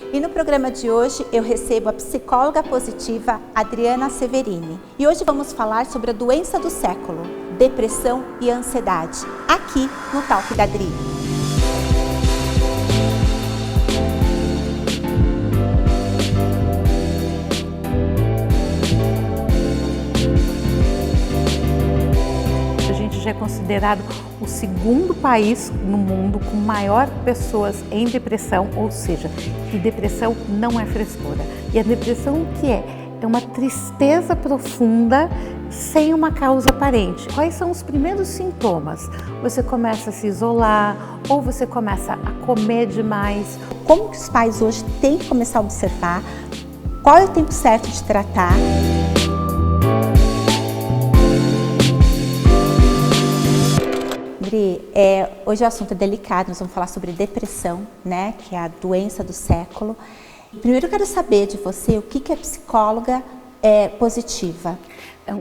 E no programa de hoje eu recebo a psicóloga positiva Adriana Severini. E hoje vamos falar sobre a doença do século, depressão e ansiedade, aqui no Talk da Adri. A gente já é considerado o segundo país no mundo com maior pessoas em depressão, ou seja, que depressão não é frescura. E a depressão o que é? É uma tristeza profunda sem uma causa aparente. Quais são os primeiros sintomas? Você começa a se isolar ou você começa a comer demais. Como que os pais hoje têm que começar a observar? Qual é o tempo certo de tratar? Hoje o assunto é delicado, nós vamos falar sobre depressão, né, que é a doença do século. Primeiro eu quero saber de você o que é psicóloga positiva.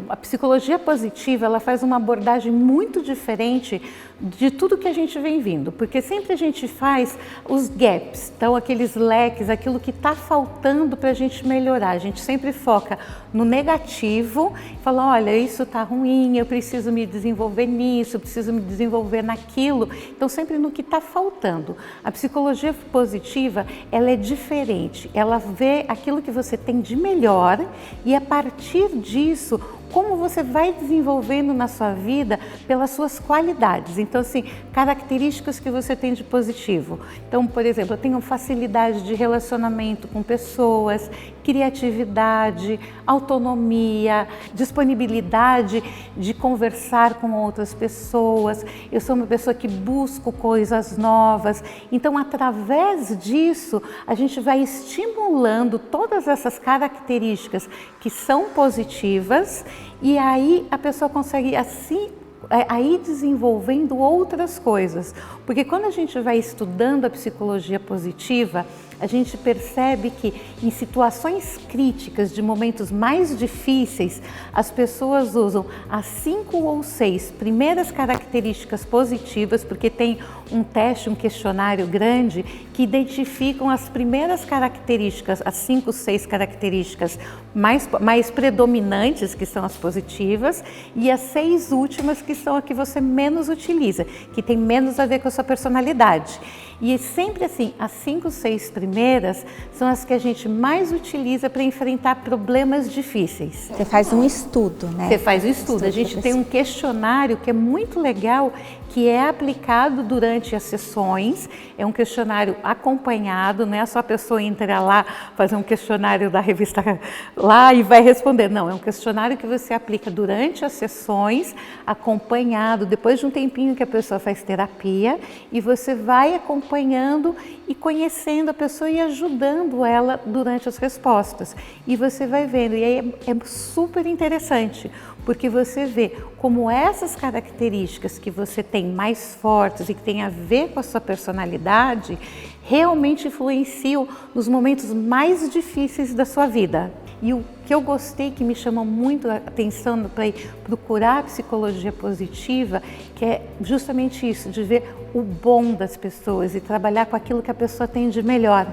A psicologia positiva, ela faz uma abordagem muito diferente de tudo que a gente vem vindo, porque sempre a gente faz os gaps, então aqueles leques, aquilo que está faltando para a gente melhorar. A gente sempre foca no negativo, fala, olha, isso está ruim, eu preciso me desenvolver nisso, eu preciso me desenvolver naquilo, então sempre no que está faltando. A psicologia positiva, ela é diferente, ela vê aquilo que você tem de melhor e a partir disso, como você vai desenvolvendo na sua vida pelas suas qualidades. Então, assim, características que você tem de positivo. Então, por exemplo, eu tenho facilidade de relacionamento com pessoas, criatividade, autonomia, disponibilidade de conversar com outras pessoas. Eu sou uma pessoa que busco coisas novas. Então, através disso, a gente vai estimulando todas essas características que são positivas e aí a pessoa consegue assim aí desenvolvendo outras coisas, porque quando a gente vai estudando a psicologia positiva, a gente percebe que em situações críticas, de momentos mais difíceis, as pessoas usam as 5 ou 6 primeiras características positivas, porque tem um teste, um questionário grande, que identificam as primeiras características, as 5, 6 características mais predominantes, que são as positivas, e as 6 últimas, que são a que você menos utiliza, que tem menos a ver com a sua personalidade. E sempre assim, as 5, 6 primeiras são as que a gente mais utiliza para enfrentar problemas difíceis. Você faz um estudo, né? Você faz um estudo. A gente tem um questionário que é muito legal, que é aplicado durante as sessões. É um questionário acompanhado, não é só a pessoa entrar lá, fazer um questionário da revista lá e vai responder. Não, é um questionário que você aplica durante as sessões, acompanhado, depois de um tempinho que a pessoa faz terapia, e você vai acompanhando e conhecendo a pessoa e ajudando ela durante as respostas. E você vai vendo, e aí é super interessante, porque você vê como essas características que você tem mais fortes e que tem a ver com a sua personalidade realmente influenciam nos momentos mais difíceis da sua vida. E o que eu gostei, que me chamou muito a atenção para procurar a psicologia positiva, que é justamente isso, de ver o bom das pessoas e trabalhar com aquilo que a pessoa tem de melhor.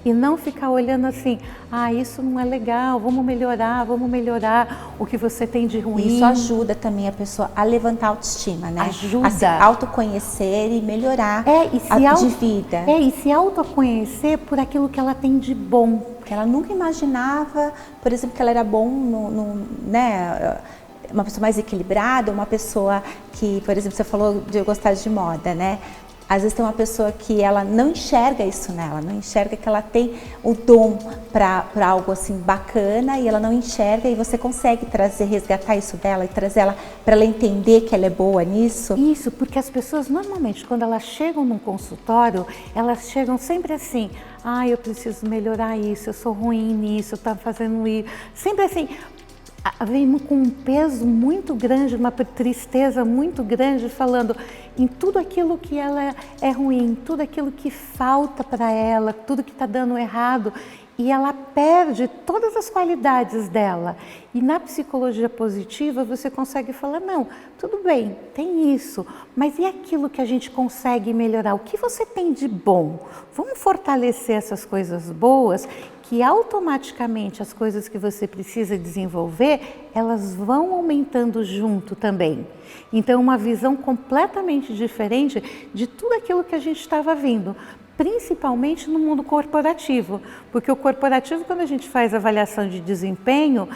E não ficar olhando assim, isso não é legal, vamos melhorar o que você tem de ruim. Isso ajuda também a pessoa a levantar a autoestima, né? Ajuda. A se autoconhecer e melhorar de vida. E se autoconhecer por aquilo que ela tem de bom. Porque ela nunca imaginava, por exemplo, que ela era bom né? Uma pessoa mais equilibrada, uma pessoa que, por exemplo, você falou de eu gostar de moda, né? Às vezes tem uma pessoa que ela não enxerga isso nela, não enxerga que ela tem o dom para algo assim bacana e ela não enxerga e você consegue resgatar isso dela e trazer ela para ela entender que ela é boa nisso? Isso, porque as pessoas normalmente quando elas chegam num consultório, elas chegam sempre assim, eu preciso melhorar isso, eu sou ruim nisso, eu estou fazendo isso, sempre assim. Vem com um peso muito grande, uma tristeza muito grande, falando, em tudo aquilo que ela é ruim, tudo aquilo que falta para ela, tudo que está dando errado. E ela perde todas as qualidades dela. E na psicologia positiva você consegue falar, não, tudo bem, tem isso, mas e aquilo que a gente consegue melhorar? O que você tem de bom? Vamos fortalecer essas coisas boas, que automaticamente as coisas que você precisa desenvolver, elas vão aumentando junto também. Então, uma visão completamente diferente de tudo aquilo que a gente estava vindo. Principalmente no mundo corporativo, porque o corporativo, quando a gente faz avaliação de desempenho,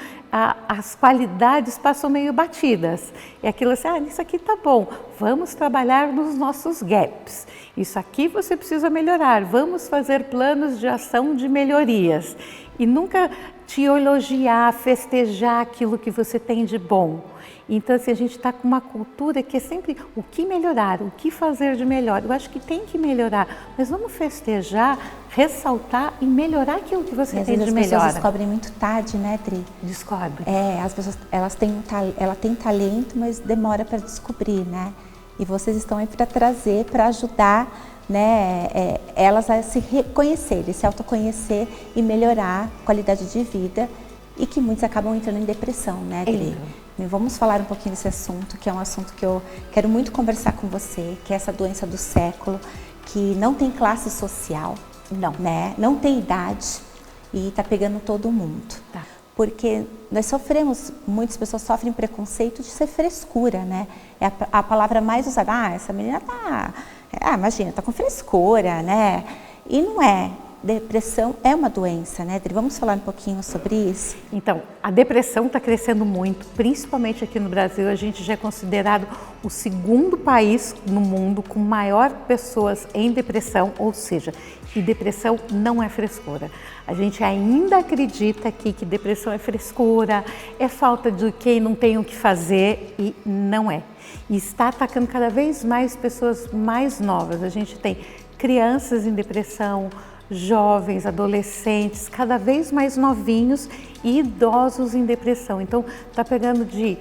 as qualidades passam meio batidas. É aquilo assim, isso aqui tá bom, vamos trabalhar nos nossos gaps. Isso aqui você precisa melhorar, vamos fazer planos de ação de melhorias. E nunca te elogiar, festejar aquilo que você tem de bom. Então, assim, a gente está com uma cultura que é sempre o que melhorar, o que fazer de melhor. Eu acho que tem que melhorar, mas vamos festejar, ressaltar e melhorar aquilo que você tem de melhor. As pessoas descobrem muito tarde, né, Dri? Descobre. As pessoas, ela tem talento, mas demora para descobrir, né? E vocês estão aí para trazer, para ajudar, né, elas a se reconhecerem, se autoconhecer e melhorar a qualidade de vida, e que muitos acabam entrando em depressão, né, Dri? Vamos falar um pouquinho desse assunto, que é um assunto que eu quero muito conversar com você, que é essa doença do século, que não tem classe social, né? Não tem idade e está pegando todo mundo. Tá. Porque nós sofremos, muitas pessoas sofrem preconceito de ser frescura, né? É a palavra mais usada, essa menina tá, imagina, tá com frescura, né? E não é. Depressão é uma doença, né, Dri? Vamos falar um pouquinho sobre isso? Então, a depressão está crescendo muito, principalmente aqui no Brasil. A gente já é considerado o 2º país no mundo com maior pessoas em depressão, ou seja, que depressão não é frescura. A gente ainda acredita aqui que depressão é frescura, é falta de quem não tem o que fazer, e não é. E está atacando cada vez mais pessoas mais novas. A gente tem crianças em depressão, jovens, adolescentes, cada vez mais novinhos e idosos em depressão. Então, está pegando de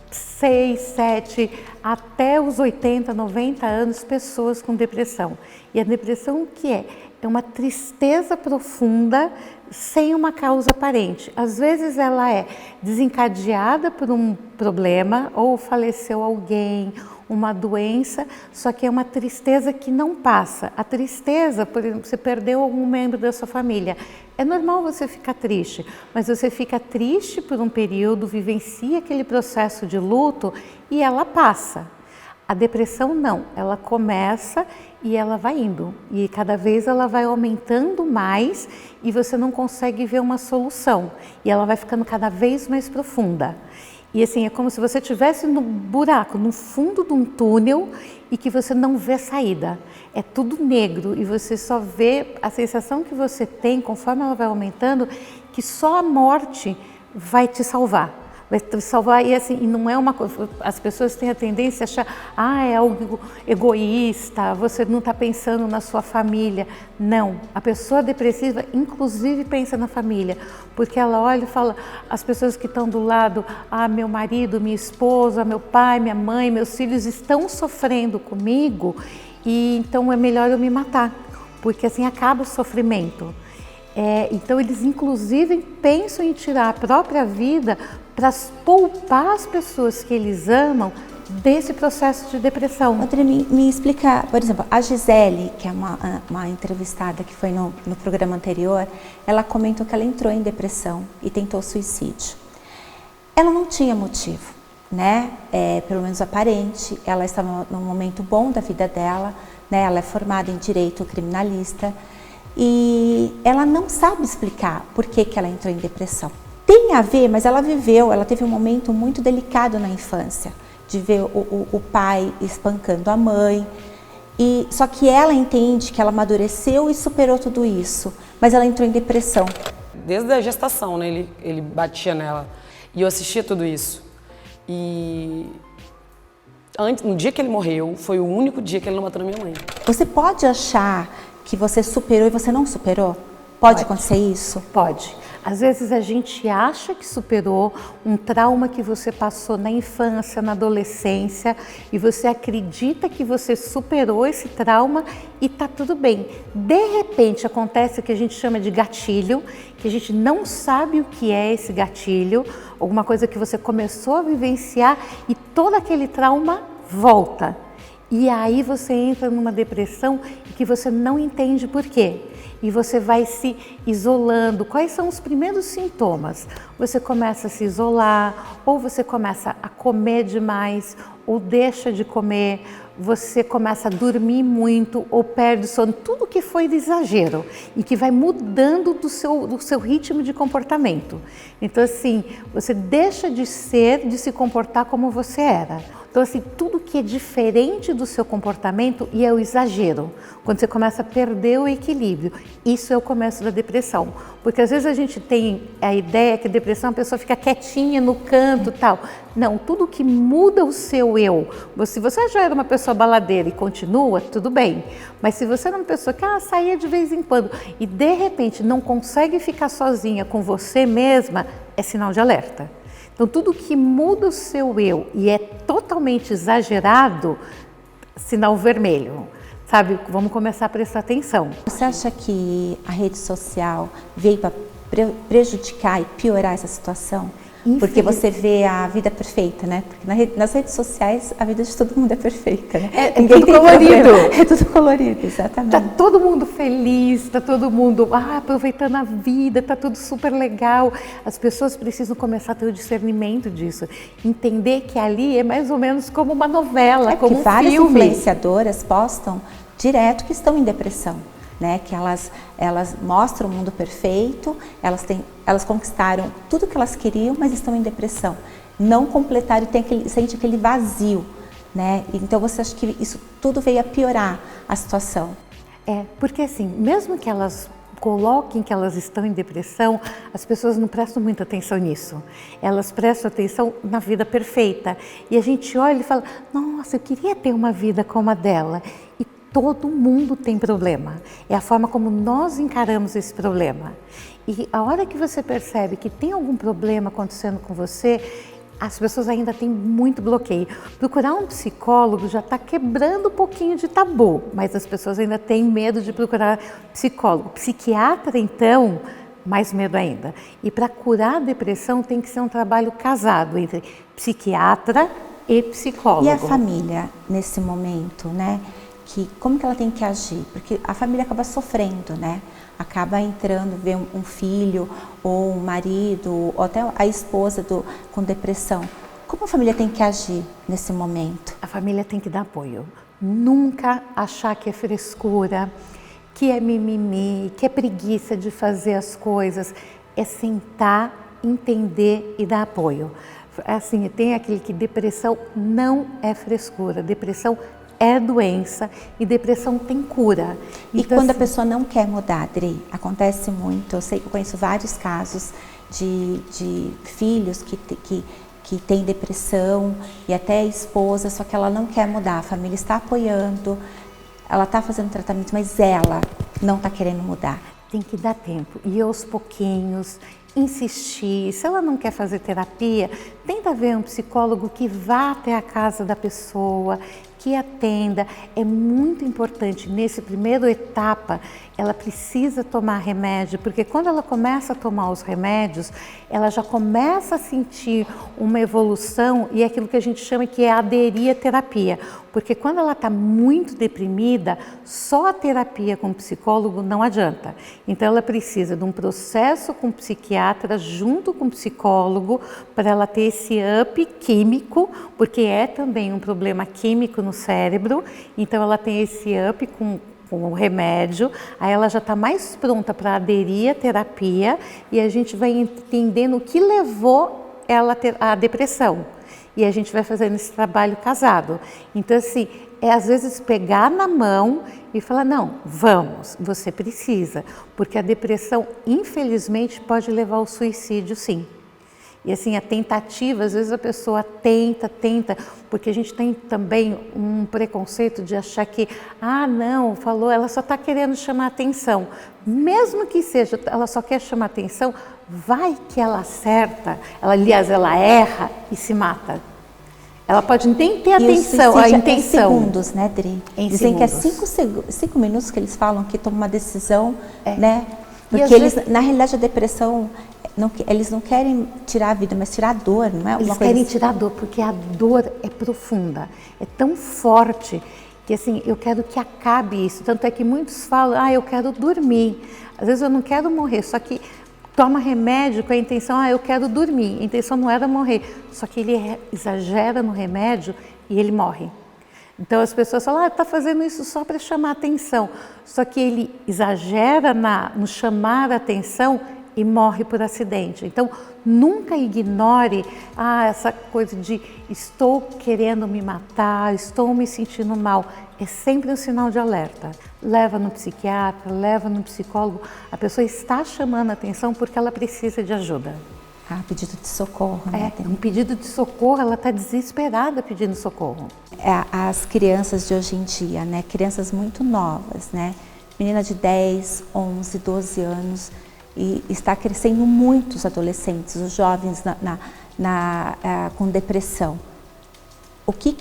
6, 7 até os 80, 90 anos pessoas com depressão. E a depressão o que é? É uma tristeza profunda sem uma causa aparente. Às vezes ela é desencadeada por um problema, ou faleceu alguém, uma doença, só que é uma tristeza que não passa. A tristeza, por exemplo, você perdeu algum membro da sua família. É normal você ficar triste, mas você fica triste por um período, vivencia aquele processo de luto e ela passa. A depressão não, ela começa e ela vai indo. E cada vez ela vai aumentando mais e você não consegue ver uma solução. E ela vai ficando cada vez mais profunda. E assim, é como se você estivesse no buraco, no fundo de um túnel e que você não vê saída. É tudo negro e você só vê, a sensação que você tem, conforme ela vai aumentando, que só a morte vai te salvar. Vai te salvar e assim, e não é uma coisa, as pessoas têm a tendência a achar, é algo egoísta, você não está pensando na sua família. Não, a pessoa depressiva inclusive pensa na família, porque ela olha e fala, as pessoas que estão do lado, meu marido, minha esposa, meu pai, minha mãe, meus filhos estão sofrendo comigo e então é melhor eu me matar, porque assim acaba o sofrimento. Então eles inclusive pensam em tirar a própria vida para poupar as pessoas que eles amam desse processo de depressão. André, me explica, por exemplo, a Gisele, que é uma entrevistada que foi no programa anterior, ela comentou que ela entrou em depressão e tentou suicídio. Ela não tinha motivo, né? Pelo menos aparente, ela estava num momento bom da vida dela, né? Ela é formada em direito criminalista e ela não sabe explicar por que ela entrou em depressão. Tem a ver, mas ela teve um momento muito delicado na infância, de ver o pai espancando a mãe, só que ela entende que ela amadureceu e superou tudo isso, mas ela entrou em depressão. Desde a gestação, né, ele batia nela, e eu assistia tudo isso. E no dia que ele morreu, foi o único dia que ele não bateu na minha mãe. Você pode achar que você superou e você não superou? Pode acontecer isso? Pode. Às vezes a gente acha que superou um trauma que você passou na infância, na adolescência, e você acredita que você superou esse trauma e tá tudo bem. De repente acontece o que a gente chama de gatilho, que a gente não sabe o que é esse gatilho, alguma coisa que você começou a vivenciar e todo aquele trauma volta. E aí você entra numa depressão que você não entende por quê. E você vai se isolando. Quais são os primeiros sintomas? Você começa a se isolar, ou você começa a comer demais, ou deixa de comer, você começa a dormir muito, ou perde sono, tudo que foi de exagero e que vai mudando do seu ritmo de comportamento. Então assim, você deixa de se comportar como você era. Então assim, tudo que é diferente do seu comportamento e é o exagero, quando você começa a perder o equilíbrio, isso é o começo da depressão. Porque às vezes a gente tem a ideia que a depressão a pessoa fica quietinha no canto e tal. Não, tudo que muda o seu eu. Se você já era uma pessoa baladeira e continua, tudo bem. Mas se você era uma pessoa que saía de vez em quando e de repente não consegue ficar sozinha com você mesma, é sinal de alerta. Então tudo que muda o seu eu e é totalmente exagerado, sinal vermelho. Sabe, vamos começar a prestar atenção. Você acha que a rede social veio para prejudicar e piorar essa situação? Porque você vê a vida perfeita, né? Porque nas redes sociais a vida de todo mundo é perfeita, né? É tudo colorido. É tudo colorido, exatamente. Tá todo mundo feliz, tá todo mundo aproveitando a vida, tá tudo super legal. As pessoas precisam começar a ter o discernimento disso. Entender que ali é mais ou menos como uma novela, como um várias filme. Influenciadoras postam direto que estão em depressão. Né, que elas mostram o mundo perfeito, elas conquistaram tudo que elas queriam, mas estão em depressão. Não completaram e sente aquele vazio. Né? Então você acha que isso tudo veio a piorar a situação? Porque assim, mesmo que elas coloquem que elas estão em depressão, as pessoas não prestam muita atenção nisso. Elas prestam atenção na vida perfeita. E a gente olha e fala, nossa, eu queria ter uma vida como a dela. E todo mundo tem problema. É a forma como nós encaramos esse problema. E a hora que você percebe que tem algum problema acontecendo com você, as pessoas ainda têm muito bloqueio. Procurar um psicólogo já está quebrando um pouquinho de tabu, mas as pessoas ainda têm medo de procurar psicólogo. Psiquiatra, então, mais medo ainda. E para curar a depressão tem que ser um trabalho casado entre psiquiatra e psicólogo. E a família, nesse momento, né? Como que ela tem que agir? Porque a família acaba sofrendo, né? Acaba entrando, vê um filho, ou um marido, ou até a esposa com depressão. Como a família tem que agir nesse momento? A família tem que dar apoio. Nunca achar que é frescura, que é mimimi, que é preguiça de fazer as coisas. É sentar, entender e dar apoio. Assim, tem aquele que depressão não é frescura, depressão é doença e depressão tem cura. E então, quando a pessoa não quer mudar, Adri, acontece muito, eu sei que eu conheço vários casos de filhos que têm depressão e até a esposa, só que ela não quer mudar, a família está apoiando, ela está fazendo tratamento, mas ela não está querendo mudar. Tem que dar tempo e aos pouquinhos, insistir. Se ela não quer fazer terapia, tenta ver um psicólogo que vá até a casa da pessoa, que atenda. É muito importante nesse primeiro etapa, ela precisa tomar remédio, porque quando ela começa a tomar os remédios, ela já começa a sentir uma evolução e é aquilo que a gente chama que é aderir à terapia. Porque quando ela está muito deprimida, só a terapia com o psicólogo não adianta. Então ela precisa de um processo com o psiquiatra junto com o psicólogo para ela ter esse up químico, porque é também um problema químico no cérebro. Então ela tem esse up com o remédio, aí ela já está mais pronta para aderir à terapia e a gente vai entendendo o que levou ela à depressão. E a gente vai fazendo esse trabalho casado. Então, assim, às vezes pegar na mão e falar, não, vamos, você precisa. Porque a depressão, infelizmente, pode levar ao suicídio, sim. E assim, a tentativa, às vezes a pessoa tenta, porque a gente tem também um preconceito de achar que, não, falou, ela só está querendo chamar atenção. Mesmo que seja, ela só quer chamar atenção, vai que ela acerta, aliás, ela erra e se mata. Ela pode nem ter atenção, a intenção. Em segundos, né, Dri? Dizem que é 5 minutos que eles falam que tomam uma decisão, né? Porque eles, na realidade, a depressão, eles não querem tirar a vida, mas tirar a dor, não é? Eles querem tirar a dor, porque a dor é profunda, é tão forte que assim, eu quero que acabe isso. Tanto é que muitos falam, eu quero dormir. Às vezes eu não quero morrer, só que toma remédio com a intenção, eu quero dormir. A intenção não era morrer, só que ele exagera no remédio e ele morre. Então as pessoas falam, está fazendo isso só para chamar atenção. Só que ele exagera no chamar a atenção e morre por acidente. Então nunca ignore essa coisa de estou querendo me matar, estou me sentindo mal. É sempre um sinal de alerta. Leva no psiquiatra, leva no psicólogo. A pessoa está chamando a atenção porque ela precisa de ajuda. Pedido de socorro, né? Um pedido de socorro, ela está desesperada pedindo socorro. As crianças de hoje em dia, né? Crianças muito novas, né? Menina de 10, 11, 12 anos e está crescendo muitos adolescentes, os jovens com depressão. O que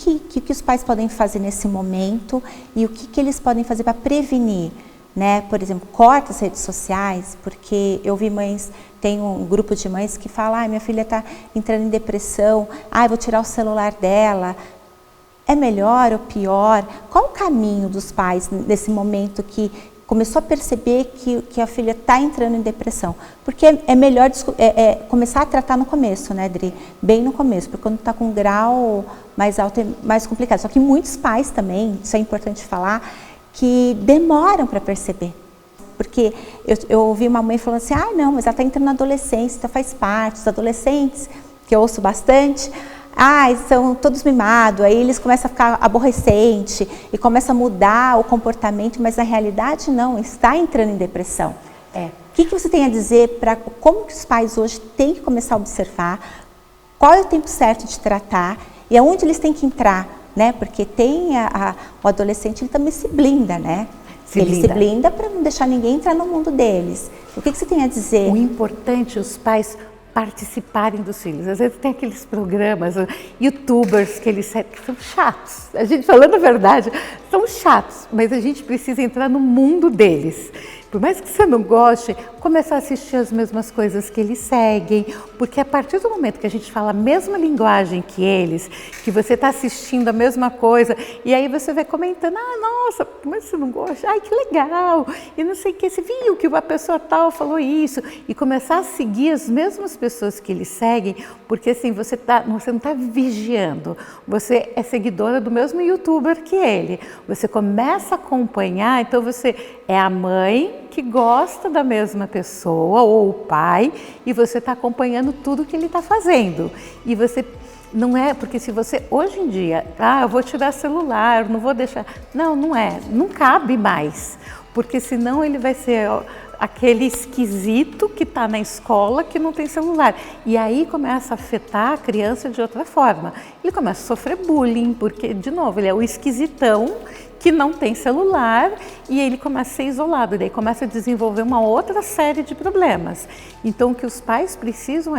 os pais podem fazer nesse momento e o que eles podem fazer para prevenir? Né? Por exemplo, corta as redes sociais, porque eu vi mães, tem um grupo de mães que fala, minha filha está entrando em depressão, eu vou tirar o celular dela. É melhor ou pior? Qual o caminho dos pais nesse momento que começou a perceber que a filha está entrando em depressão? Porque é melhor começar a tratar no começo, né, Dri? Bem no começo, porque quando está com um grau mais alto é mais complicado. Só que muitos pais também, isso é importante falar, que demoram para perceber. Porque eu ouvi uma mãe falando assim, não, mas ela está entrando na adolescência, então faz parte. Os adolescentes, que eu ouço bastante, são todos mimados, aí eles começam a ficar aborrecentes e começam a mudar o comportamento, mas na realidade não, está entrando em depressão. O que você tem a dizer para como que os pais hoje têm que começar a observar, qual é o tempo certo de tratar e aonde eles têm que entrar? Né? Porque tem o adolescente, ele também se blinda, né? Se blinda para não deixar ninguém entrar no mundo deles. O que você tem a dizer? O importante é os pais participarem dos filhos. Às vezes tem aqueles programas, youtubers que eles que são chatos. A gente, falando a verdade, são chatos, mas a gente precisa entrar no mundo deles. Por mais que você não goste, começar a assistir as mesmas coisas que eles seguem, porque a partir do momento que a gente fala a mesma linguagem que eles, que você está assistindo a mesma coisa, e aí você vai comentando, nossa, mas você não gosta? Que legal! E não sei o que, você viu que a pessoa tal falou isso, e começar a seguir as mesmas pessoas que eles seguem, porque assim, você não está vigiando, você é seguidora do mesmo youtuber que ele, você começa a acompanhar, então você é a mãe que gosta da mesma pessoa, ou o pai, e você está acompanhando tudo que ele está fazendo. E você não é, porque se você hoje em dia, eu vou tirar celular, não vou deixar. Não cabe mais, porque senão ele vai ser aquele esquisito que está na escola que não tem celular. E aí começa a afetar a criança de outra forma. Ele começa a sofrer bullying, porque, de novo, ele é o esquisitão que não tem celular e ele começa a ser isolado, daí começa a desenvolver uma outra série de problemas. Então o que os pais precisam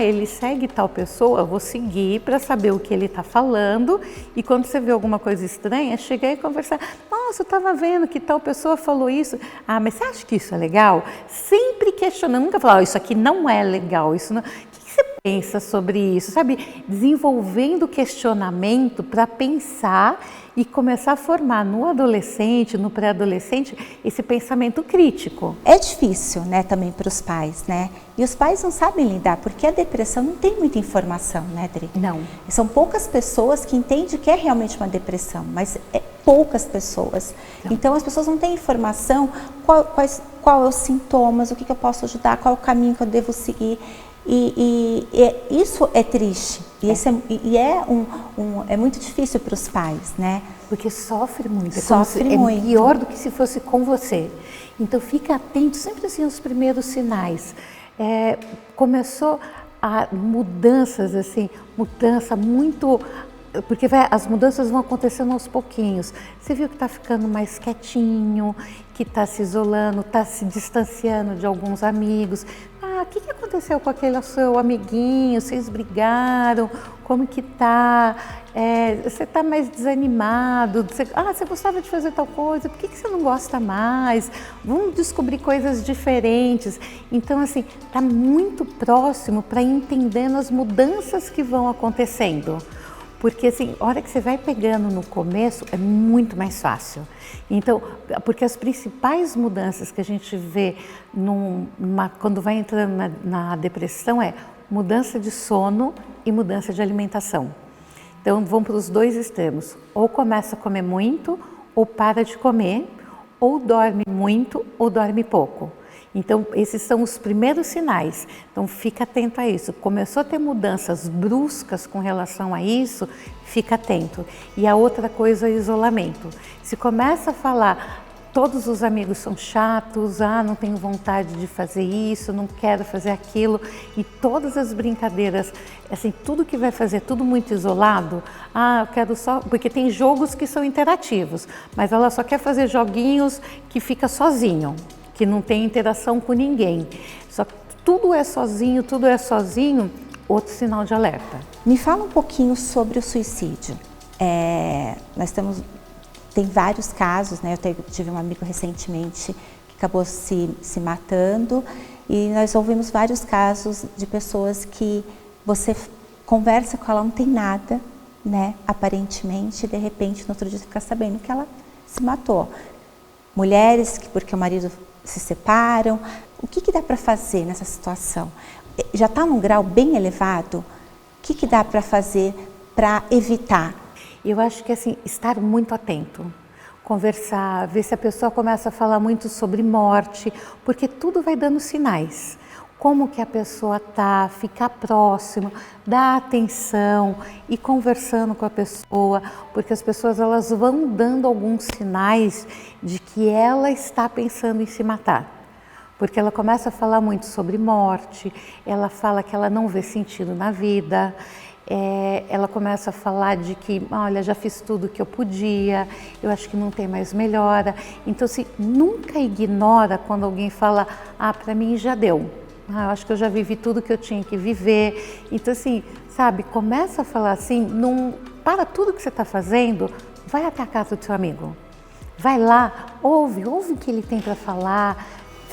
ele segue tal pessoa, eu vou seguir para saber o que ele está falando, e quando você vê alguma coisa estranha, chegar e conversar, nossa, eu estava vendo que tal pessoa falou isso, mas você acha que isso é legal? Sempre questionando, nunca falar, isso aqui não é legal, isso não... O que você pensa sobre isso? Sabe, desenvolvendo questionamento para pensar e começar a formar no adolescente, no pré-adolescente, esse pensamento crítico. É difícil, né, também para os pais, né? E os pais não sabem lidar, porque a depressão não tem muita informação, né, Dri? Não. São poucas pessoas que entendem que é realmente uma depressão, mas poucas pessoas. Não. Então as pessoas não têm informação, qual é os sintomas, o que eu posso ajudar, qual é o caminho que eu devo seguir. E isso é triste, é muito difícil para os pais, né? Porque sofre muito, muito. É pior do que se fosse com você. Então fica atento sempre assim aos primeiros sinais. Começou há mudanças, assim, mudança muito... Porque as mudanças vão acontecendo aos pouquinhos. Você viu que está ficando mais quietinho, que está se isolando, está se distanciando de alguns amigos. O que aconteceu com aquele seu amiguinho? Vocês brigaram? Como que tá? Você está mais desanimado? Você gostava de fazer tal coisa, por que você não gosta mais? Vamos descobrir coisas diferentes. Então, assim, está muito próximo para ir entendendo as mudanças que vão acontecendo. Porque assim, a hora que você vai pegando no começo, é muito mais fácil. Então, porque as principais mudanças que a gente vê quando vai entrando na depressão é mudança de sono e mudança de alimentação. Então, vão para os dois extremos. Ou começa a comer muito, ou para de comer, ou dorme muito, ou dorme pouco. Então, esses são os primeiros sinais. Então, fica atento a isso. Começou a ter mudanças bruscas com relação a isso, fica atento. E a outra coisa é o isolamento. Se começa a falar, todos os amigos são chatos, não tenho vontade de fazer isso, não quero fazer aquilo, e todas as brincadeiras, assim, tudo que vai fazer, tudo muito isolado, eu quero só... Porque tem jogos que são interativos, mas ela só quer fazer joguinhos que fica sozinho, que não tem interação com ninguém. Só que tudo é sozinho, outro sinal de alerta. Me fala um pouquinho sobre o suicídio. Tem vários casos, né? Eu tive um amigo recentemente que acabou se matando, e nós ouvimos vários casos de pessoas que você conversa com ela, não tem nada, né? Aparentemente, e de repente, no outro dia você fica sabendo que ela se matou. Mulheres que, porque o marido se separam. O que dá para fazer nessa situação? Já está num grau bem elevado? O que dá para fazer para evitar? Eu acho que assim, estar muito atento, conversar, ver se a pessoa começa a falar muito sobre morte, porque tudo vai dando sinais. Como que a pessoa está, ficar próximo, dar atenção e conversando com a pessoa, porque as pessoas elas vão dando alguns sinais de que ela está pensando em se matar. Porque ela começa a falar muito sobre morte, ela fala que ela não vê sentido na vida, ela começa a falar de que, olha, já fiz tudo que eu podia, eu acho que não tem mais melhora. Então, assim, nunca ignora quando alguém fala, para mim já deu. Eu acho que eu já vivi tudo que eu tinha que viver. Então, assim, sabe, começa a falar assim, para tudo que você está fazendo, vai até a casa do seu amigo. Vai lá, ouve o que ele tem para falar,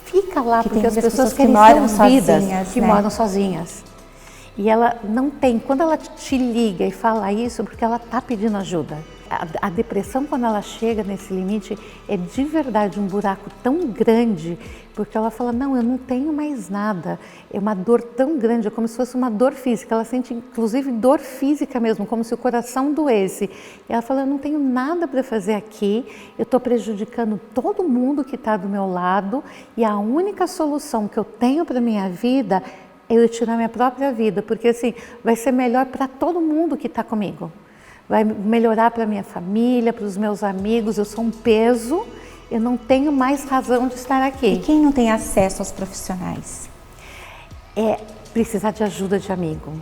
fica lá, porque as pessoas querem ser ouvidas, que moram sozinhas. E ela não tem, quando ela te liga e fala isso, porque ela está pedindo ajuda. A depressão, quando ela chega nesse limite, é de verdade um buraco tão grande, porque ela fala, não, eu não tenho mais nada. É uma dor tão grande, é como se fosse uma dor física. Ela sente, inclusive, dor física mesmo, como se o coração doesse. E ela fala, eu não tenho nada para fazer aqui, eu estou prejudicando todo mundo que está do meu lado, e a única solução que eu tenho para a minha vida é eu tirar minha própria vida, porque assim, vai ser melhor para todo mundo que está comigo. Vai melhorar para minha família, para os meus amigos, eu sou um peso, eu não tenho mais razão de estar aqui. E quem não tem acesso aos profissionais? Precisar de ajuda de amigo.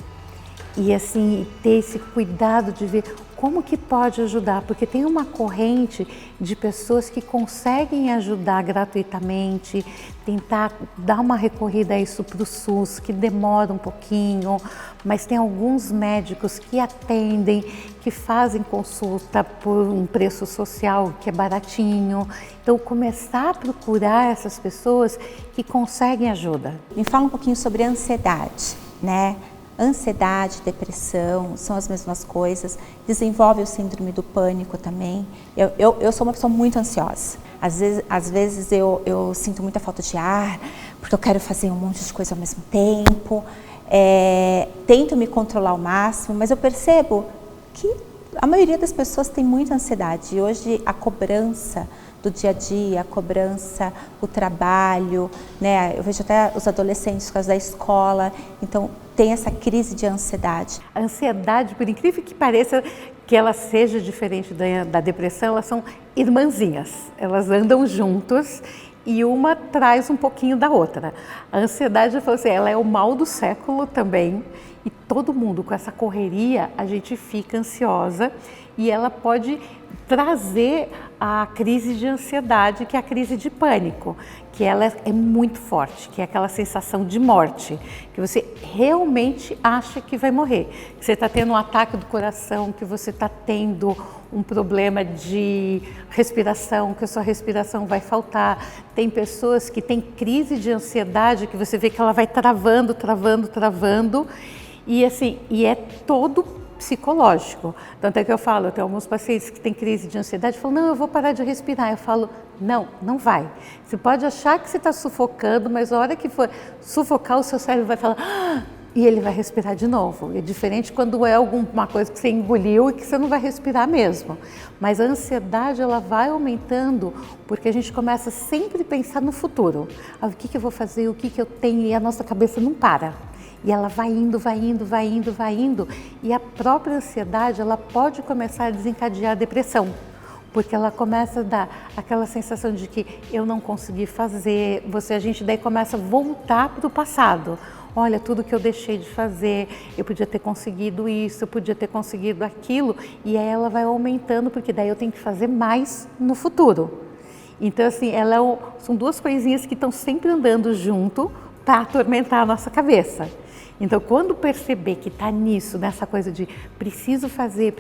E assim, ter esse cuidado de ver como que pode ajudar, porque tem uma corrente de pessoas que conseguem ajudar gratuitamente, tentar dar uma recorrida a isso para o SUS, que demora um pouquinho, mas tem alguns médicos que atendem, que fazem consulta por um preço social que é baratinho. Então, começar a procurar essas pessoas que conseguem ajuda. Me fala um pouquinho sobre a ansiedade, né? Ansiedade, depressão, são as mesmas coisas, desenvolve o síndrome do pânico também. Eu sou uma pessoa muito ansiosa, às vezes eu sinto muita falta de ar, porque eu quero fazer um monte de coisa ao mesmo tempo, tento me controlar ao máximo, mas eu percebo que a maioria das pessoas tem muita ansiedade, e hoje a cobrança do dia a dia, a cobrança, o trabalho, né? Eu vejo até os adolescentes por causa da escola, então tem essa crise de ansiedade. A ansiedade, por incrível que pareça, que ela seja diferente da depressão, elas são irmãzinhas, elas andam juntas e uma traz um pouquinho da outra. A ansiedade, eu falo assim, ela é o mal do século também, e todo mundo com essa correria, a gente fica ansiosa e ela pode trazer a crise de ansiedade, que é a crise de pânico, que ela é muito forte, que é aquela sensação de morte, que você realmente acha que vai morrer, que você está tendo um ataque do coração, que você está tendo um problema de respiração, que a sua respiração vai faltar. Tem pessoas que têm crise de ansiedade, que você vê que ela vai travando, e assim, e é todo psicológico. Tanto é que eu falo, eu tenho alguns pacientes que têm crise de ansiedade, falam, não, eu vou parar de respirar. Eu falo, não, não vai. Você pode achar que você está sufocando, mas a hora que for sufocar, o seu cérebro vai falar, ah! E ele vai respirar de novo. É diferente quando é alguma coisa que você engoliu e que você não vai respirar mesmo. Mas a ansiedade, ela vai aumentando porque a gente começa sempre a pensar no futuro. Ah, o que eu vou fazer, o que eu tenho, e a nossa cabeça não para. E ela vai indo, e a própria ansiedade, ela pode começar a desencadear a depressão, porque ela começa a dar aquela sensação de que eu não consegui fazer, a gente daí começa a voltar para o passado. Olha, tudo que eu deixei de fazer, eu podia ter conseguido isso, eu podia ter conseguido aquilo, e aí ela vai aumentando, porque daí eu tenho que fazer mais no futuro. Então, assim, são duas coisinhas que estão sempre andando junto para atormentar a nossa cabeça. Então, quando perceber que está nisso, nessa coisa de preciso fazer,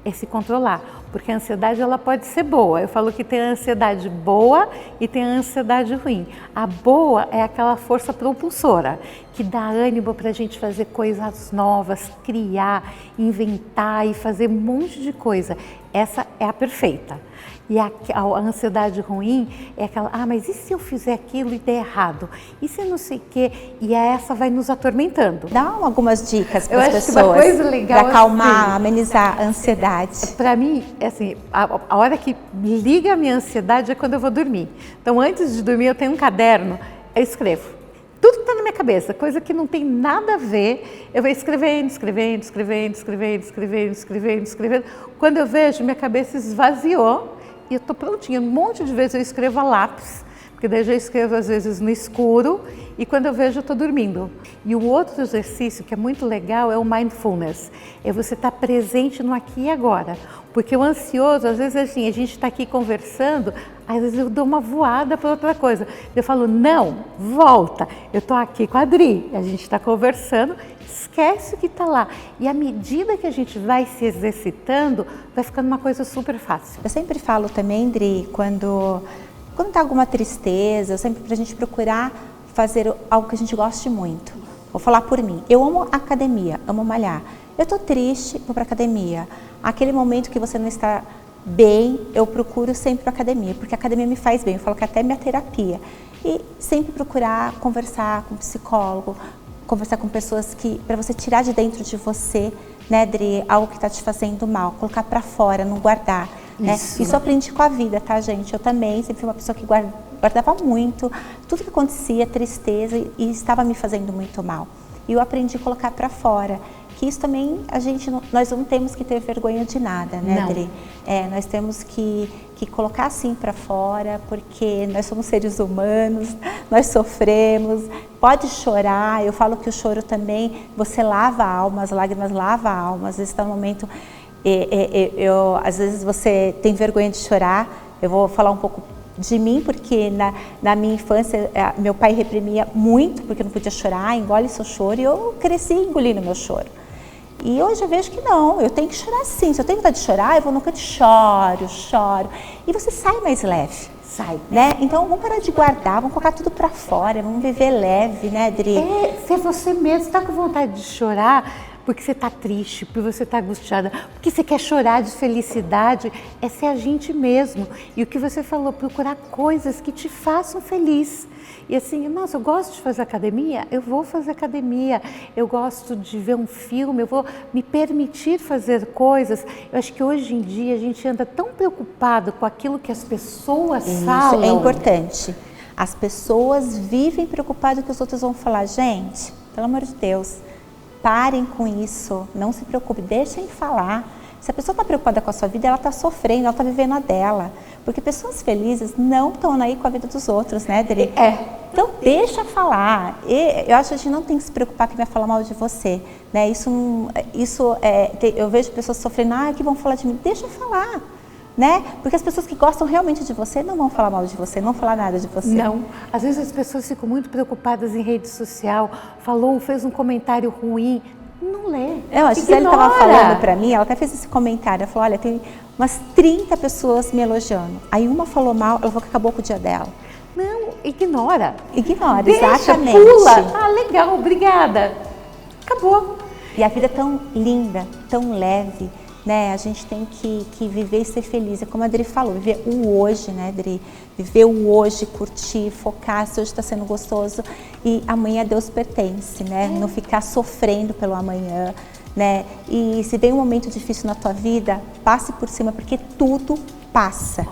é se controlar. Porque a ansiedade, ela pode ser boa. Eu falo que tem a ansiedade boa e tem a ansiedade ruim. A boa é aquela força propulsora, que dá ânimo para a gente fazer coisas novas, criar, inventar e fazer um monte de coisa. Essa é a perfeita. E a ansiedade ruim é aquela, mas e se eu fizer aquilo e der errado? E se não sei o quê? E essa vai nos atormentando. Dá algumas dicas para as pessoas, que uma coisa legal, para acalmar, assim, amenizar a ansiedade. Para mim, assim, a hora que liga a minha ansiedade é quando eu vou dormir. Então, antes de dormir, eu tenho um caderno, eu escrevo. Tudo que está na minha cabeça, coisa que não tem nada a ver, eu vou escrevendo. Quando eu vejo, minha cabeça esvaziou e eu estou prontinha. Um monte de vezes eu escrevo a lápis, porque daí eu já escrevo às vezes no escuro e quando eu vejo eu estou dormindo. E o outro exercício que é muito legal é o mindfulness, é você estar presente no aqui e agora. Porque o ansioso, às vezes assim, a gente está aqui conversando, às vezes eu dou uma voada para outra coisa. Eu falo, não, volta, eu estou aqui com a Adri, a gente está conversando, esquece o que está lá. E à medida que a gente vai se exercitando, vai ficando uma coisa super fácil. Eu sempre falo também, Adri, quando está alguma tristeza, eu sempre para a gente procurar fazer algo que a gente goste muito. Vou falar por mim, eu amo academia, amo malhar. Eu estou triste, vou para academia. Aquele momento que você não está bem, eu procuro sempre para academia, porque a academia me faz bem. Eu falo que até é minha terapia. E sempre procurar conversar com um psicólogo, conversar com pessoas que, para você tirar de dentro de você, né, Dri, algo que está te fazendo mal, colocar para fora, não guardar. Né? Isso eu aprendi com a vida, tá, gente? Eu também sempre fui uma pessoa que guardava muito, tudo que acontecia, tristeza, e estava me fazendo muito mal. E eu aprendi a colocar para fora. Que isso também, nós não temos que ter vergonha de nada, né, Adri? Nós temos que colocar assim para fora, porque nós somos seres humanos, nós sofremos, pode chorar. Eu falo que o choro também, você lava a alma, as lágrimas lavam a alma. Às vezes está no momento, às vezes você tem vergonha de chorar. Eu vou falar um pouco de mim, porque na minha infância meu pai reprimia muito, porque eu não podia chorar, engole seu choro, e eu cresci engolindo meu choro. E hoje eu vejo que não, eu tenho que chorar sim. Se eu tenho vontade de chorar, eu vou no canto e choro. E você sai mais leve. Sai. Né? Então vamos parar de guardar, vamos colocar tudo pra fora, vamos viver leve, né, Adri? Ser você mesmo, tá com vontade de chorar porque você tá triste, porque você tá angustiada, porque você quer chorar de felicidade, é ser a gente mesmo. E o que você falou, procurar coisas que te façam feliz. E assim, nossa, eu gosto de fazer academia, eu vou fazer academia. Eu gosto de ver um filme, eu vou me permitir fazer coisas. Eu acho que hoje em dia a gente anda tão preocupado com aquilo que as pessoas falam. Isso é importante. As pessoas vivem preocupadas com o que os outros vão falar. Gente, pelo amor de Deus, parem com isso, não se preocupe, deixem falar. Se a pessoa está preocupada com a sua vida, ela está sofrendo, ela está vivendo a dela. Porque pessoas felizes não estão aí com a vida dos outros, né, Dri? Então, deixa falar. Eu acho que a gente não tem que se preocupar que vai falar mal de você, né? Eu vejo pessoas sofrendo, que vão falar de mim. Deixa falar, né? Porque as pessoas que gostam realmente de você não vão falar mal de você, não vão falar nada de você. Não. Às vezes as pessoas ficam muito preocupadas em rede social, fez um comentário ruim. Não lê. A Gisele estava falando para mim, ela até fez esse comentário, ela falou, olha, tem umas 30 pessoas me elogiando. Aí uma falou mal, ela falou que acabou com o dia dela. Não, ignora. Ignora, exatamente. Pula. Legal, obrigada. Acabou. E a vida é tão linda, tão leve, né? A gente tem que viver e ser feliz. É como a Adri falou, viver o hoje, né, Adri? Viver o hoje, curtir, focar, se hoje está sendo gostoso. E amanhã a Deus pertence, né? Não ficar sofrendo pelo amanhã, né? E se vem um momento difícil na tua vida, passe por cima, porque tudo passa.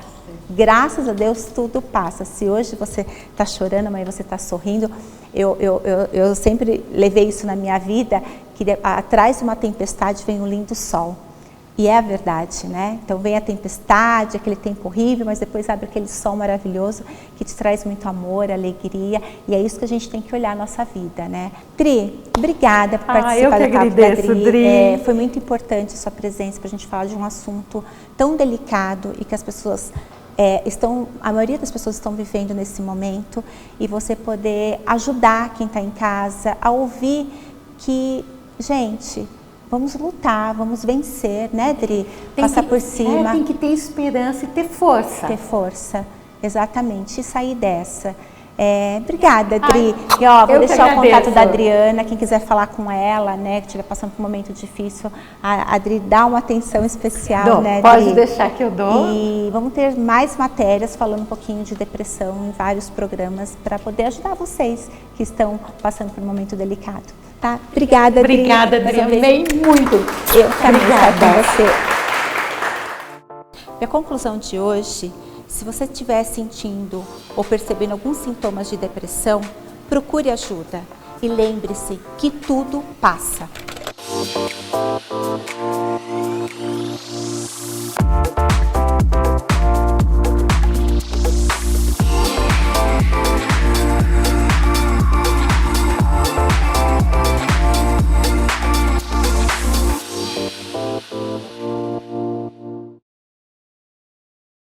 Graças a Deus, tudo passa. Se hoje você está chorando, amanhã você está sorrindo. Eu sempre levei isso na minha vida, que atrás de uma tempestade vem um lindo sol. E é a verdade, né? Então vem a tempestade, aquele tempo horrível, mas depois abre aquele sol maravilhoso que te traz muito amor, alegria. E é isso que a gente tem que olhar a nossa vida, né? Dri, obrigada por participar do Papo da Dri. Foi muito importante a sua presença para a gente falar de um assunto tão delicado e que as pessoas a maioria das pessoas estão vivendo nesse momento, e você poder ajudar quem está em casa a ouvir que, gente, vamos lutar, vamos vencer, né, Dri? Passar por cima. Tem que ter esperança e ter força. Ter força, exatamente, e sair dessa. Obrigada, Dri. Vou deixar o contato da Adriana, quem quiser falar com ela, né, que estiver passando por um momento difícil, a Adri dá uma atenção especial, né, Dri? Pode deixar que eu dou. E vamos ter mais matérias falando um pouquinho de depressão em vários programas para poder ajudar vocês que estão passando por um momento delicado. Tá? Obrigada, Dri. Obrigada, Dri. Amei muito. Eu também adoro você. E a conclusão de hoje, se você estiver sentindo ou percebendo alguns sintomas de depressão, procure ajuda e lembre-se que tudo passa.